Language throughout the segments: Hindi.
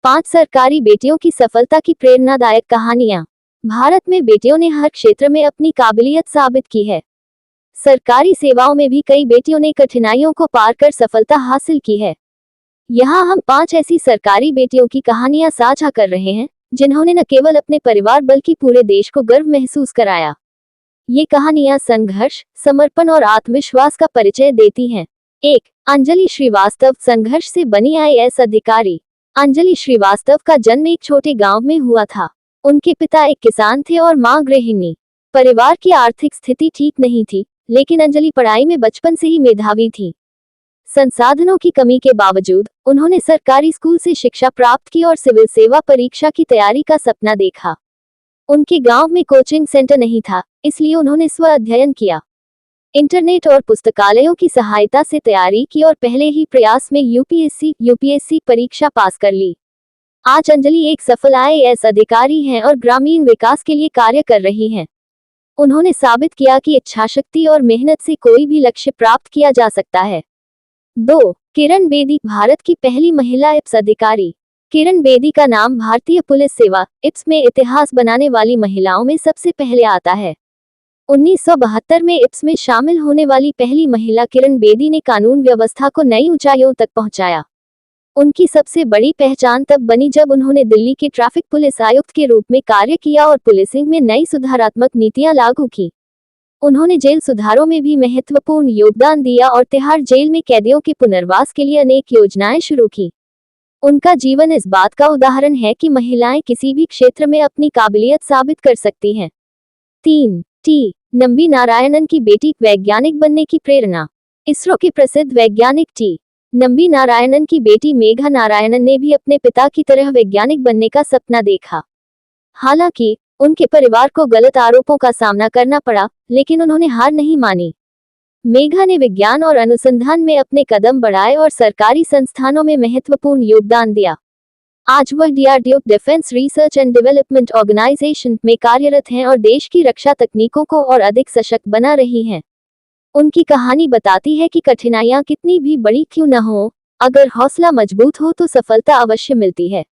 5 सरकारी बेटियों की सफलता की प्रेरणादायक कहानियां। भारत में बेटियों ने हर क्षेत्र में अपनी काबिलियत साबित की है। सरकारी सेवाओं में भी कई बेटियों ने कठिनाइयों को पार कर सफलता हासिल की है। यहाँ हम 5 ऐसी सरकारी बेटियों की कहानियां साझा कर रहे हैं जिन्होंने न केवल अपने परिवार बल्कि पूरे देश को गर्व महसूस कराया। ये कहानियां संघर्ष, समर्पण और आत्मविश्वास का परिचय देती हैं। 1. अंजलि श्रीवास्तव, संघर्ष से बनी IAS अधिकारी। अंजलि श्रीवास्तव का जन्म एक छोटे गांव में हुआ था। उनके पिता एक किसान थे और मां गृहिणी। परिवार की आर्थिक स्थिति ठीक नहीं थी, लेकिन अंजलि पढ़ाई में बचपन से ही मेधावी थी। संसाधनों की कमी के बावजूद उन्होंने सरकारी स्कूल से शिक्षा प्राप्त की और सिविल सेवा परीक्षा की तैयारी का सपना देखा। उनके गांव में कोचिंग सेंटर नहीं था, इसलिए उन्होंने स्व अध्ययन किया। इंटरनेट और पुस्तकालयों की सहायता से तैयारी की और पहले ही प्रयास में यूपीएससी परीक्षा पास कर ली। आज अंजलि एक सफल IAS अधिकारी हैं और ग्रामीण विकास के लिए कार्य कर रही हैं। उन्होंने साबित किया कि इच्छाशक्ति और मेहनत से कोई भी लक्ष्य प्राप्त किया जा सकता है। 2. किरण बेदी, भारत की पहली महिला IPS अधिकारी। किरण बेदी का नाम भारतीय पुलिस सेवा IPS में इतिहास बनाने वाली महिलाओं में सबसे पहले आता है। 1972 में IPS में शामिल होने वाली पहली महिला किरण बेदी ने कानून व्यवस्था को नई ऊंचाइयों तक पहुंचाया। उनकी सबसे बड़ी पहचान तब बनी जब उन्होंने दिल्ली के ट्रैफिक पुलिस आयुक्त के रूप में कार्य किया और पुलिसिंग में नई सुधारात्मक नीतियां लागू की। उन्होंने जेल सुधारों में भी महत्वपूर्ण योगदान दिया और तिहाड़ जेल में कैदियों के पुनर्वास के लिए अनेक योजनाएं शुरू की। उनका जीवन इस बात का उदाहरण है कि महिलाएं किसी भी क्षेत्र में अपनी काबिलियत साबित कर सकती हैं। 3. T. नंबी नारायणन की बेटी, वैज्ञानिक बनने की प्रेरणा। इसरो के प्रसिद्ध वैज्ञानिक T. नंबी नारायणन की बेटी मेघा नारायणन ने भी अपने पिता की तरह वैज्ञानिक बनने का सपना देखा। हालांकि उनके परिवार को गलत आरोपों का सामना करना पड़ा, लेकिन उन्होंने हार नहीं मानी। मेघा ने विज्ञान और अनुसंधान में अपने कदम बढ़ाए और सरकारी संस्थानों में महत्वपूर्ण योगदान दिया। आज वह DRDO defence research and development organisation में कार्यरत हैं और देश की रक्षा तकनीकों को और अधिक सशक्त बना रही हैं। उनकी कहानी बताती है कि कठिनाइयां कितनी भी बड़ी क्यों न हो, अगर हौसला मजबूत हो तो सफलता अवश्य मिलती है।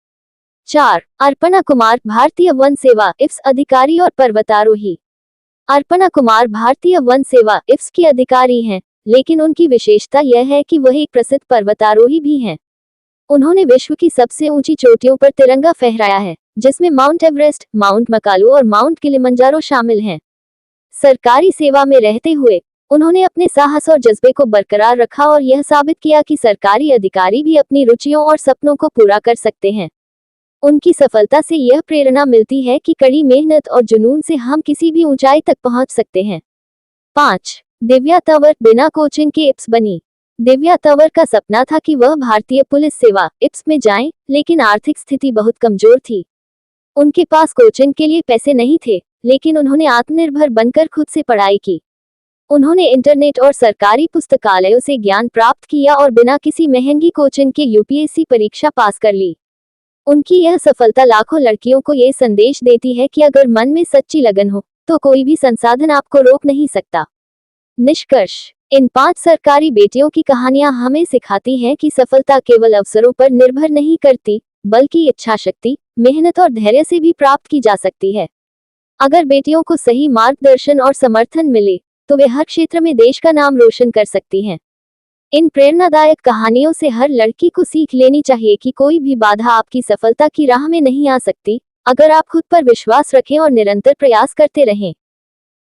4. अर्पणा कुमार, भारतीय वन सेवा IPS अधिकारी और पर्वतारोही। अर्पणा कुमार भारतीय वन सेवा IPS की अधिकारी हैं, लेकिन उनकी विशेषता यह है कि वह एक प्रसिद्ध पर्वतारोही भी हैं। उन्होंने विश्व की सबसे ऊंची चोटियों पर तिरंगा फहराया है, जिसमें माउंट एवरेस्ट, माउंट मकालू और माउंट किलिमंजारो शामिल हैं। सरकारी सेवा में रहते हुए उन्होंने अपने साहस और जज्बे को बरकरार रखा और यह साबित किया कि सरकारी अधिकारी भी अपनी रुचियों और सपनों को पूरा कर सकते हैं। उनकी सफलता से यह प्रेरणा मिलती है कि कड़ी मेहनत और जुनून से हम किसी भी ऊंचाई तक पहुंच सकते हैं। 5. दिव्या तंवर, बिना कोचिंग के IPS बनी। दिव्या तंवर का सपना था कि वह भारतीय पुलिस सेवा IPS में जाएं, लेकिन आर्थिक स्थिति बहुत कमजोर थी। उनके पास कोचिंग के लिए पैसे नहीं थे, लेकिन उन्होंने आत्मनिर्भर बनकर खुद से पढ़ाई की। उन्होंने इंटरनेट और सरकारी पुस्तकालयों से ज्ञान प्राप्त किया और बिना किसी महंगी कोचिंग के UPSC परीक्षा पास कर ली। उनकी यह सफलता लाखों लड़कियों को ये संदेश देती है कि अगर मन में सच्ची लगन हो, तो कोई भी संसाधन आपको रोक नहीं सकता। निष्कर्ष, इन 5 सरकारी बेटियों की कहानियां हमें सिखाती हैं कि सफलता केवल अवसरों पर निर्भर नहीं करती, बल्कि इच्छाशक्ति, मेहनत और धैर्य से भी प्राप्त की जा सकती है। अगर बेटियों को सही मार्गदर्शन और समर्थन मिले, तो वे हर क्षेत्र में देश का नाम रोशन कर सकती हैं। इन प्रेरणादायक कहानियों से हर लड़की को सीख लेनी चाहिए कि कोई भी बाधा आपकी सफलता की राह में नहीं आ सकती, अगर आप खुद पर विश्वास रखें और निरंतर प्रयास करते रहें।